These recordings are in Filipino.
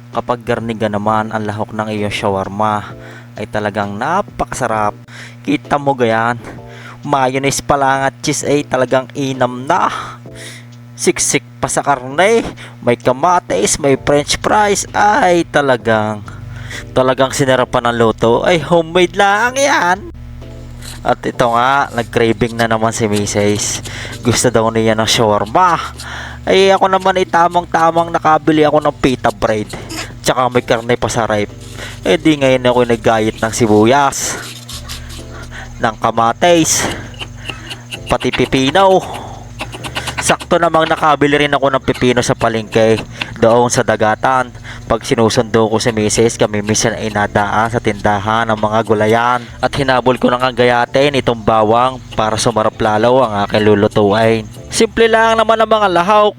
Kapag garniga naman ang lahok ng iyong shawarma ay talagang napakasarap. Kita mo gayan, mayonnaise pa lang at cheese ay talagang inam na. Siksik pa sa karne, may kamatis, may french fries, ay talagang sinarapan ng luto, ay homemade lang yan. At ito nga, nag-craving na naman si Mrs. Gusto daw niya ng shawarma. Ay ako naman ay tamang-tamang nakabili ako ng pita bread. Tsaka may karne pa sa rip. Eh di ngayon ako naggayit ng sibuyas, ng kamatis, pati pipino. Sakto namang nakabili rin ako ng pipino sa palengke doon sa dagatan. Pag sinusundo ko si Mrs. kami minsan ay nadaan sa tindahan ng mga gulayan. At hinabol ko ng gayatin itong bawang para sumarap lalo ang aking lulutuin. Simple lang naman ang mga lahok.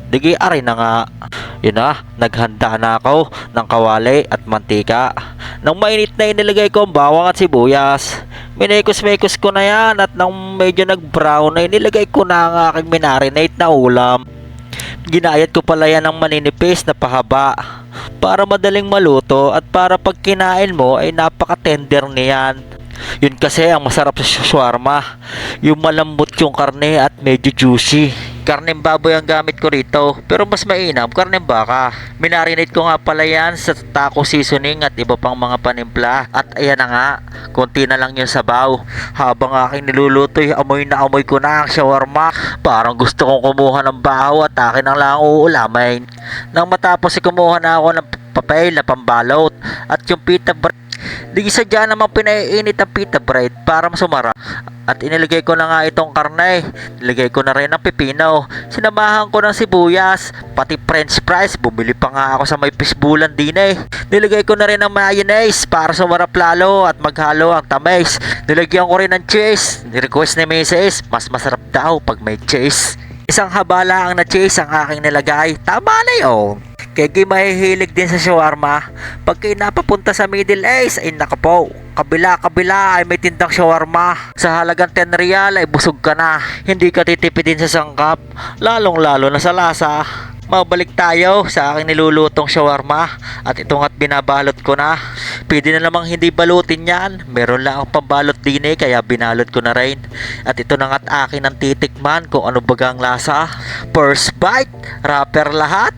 Digi aray na nga. Yun na, naghanda na ako ng kawali at mantika. Nang mainit na inilagay ko ang bawang at sibuyas. Minekos-mekos ko na yan at nang medyo nag-brown ay nilagay ko na ang aking minarinate na ulam. Ginayat ko pala yan ng maninipis na pahaba para madaling maluto at para pag kinain mo ay napaka-tender niyan. Yun kasi ang masarap sa shawarma, yung malambot yung karne at medyo juicy. Karneng baboy ang gamit ko rito, pero mas mainam karneng baka. Minarinate ko nga pala yan sa taco seasoning at iba pang mga panimpla. At ayan na nga, konti na lang yung sabaw. Habang aking niluluto, amoy na amoy ko na ang shawarma. Parang gusto kong kumuha ng baho at akin ang lang uulamin. Nang matapos kumuha na ako ng papel na pambalot at yung pita bread. Di sadya namang pinaiinit ang pita bread para masumara. At inilagay ko na nga itong karne. Nilagay ko na rin ang pipino. Sinamahan ko ng sibuyas, pati french fries. Bumili pa nga ako sa may fishbowlan din eh. Nilagay ko na rin ang mayonnaise para sumarap lalo at maghalo ang tamis. Nilagyan ko rin ng cheese. Nirequest ni Mrs. mas masarap daw pag may cheese. Isang habala ang na cheese ang aking nilagay. Tama na yun. Kaya mahihilig din sa shawarma. Pag kayo napapunta sa Middle East ay nakapo, kabila ay may tindang shawarma. Sa halagang 10 real ay busog ka na. Hindi ka titipidin sa sangkap, lalong lalo na sa lasa. Mabalik tayo sa aking nilulutong shawarma. At ito nga't binabalot ko na. Pwede na namang hindi balutin yan. Meron lang ang pambalot din eh, kaya binalot ko na rin. At ito na nga't akin ang titikman kung ano bagang lasa. First bite, wrapper lahat.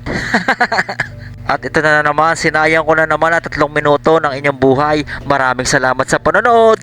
At ito na naman, sinayang ko na naman at 3 minuto ng inyong buhay. Maraming salamat sa panonood.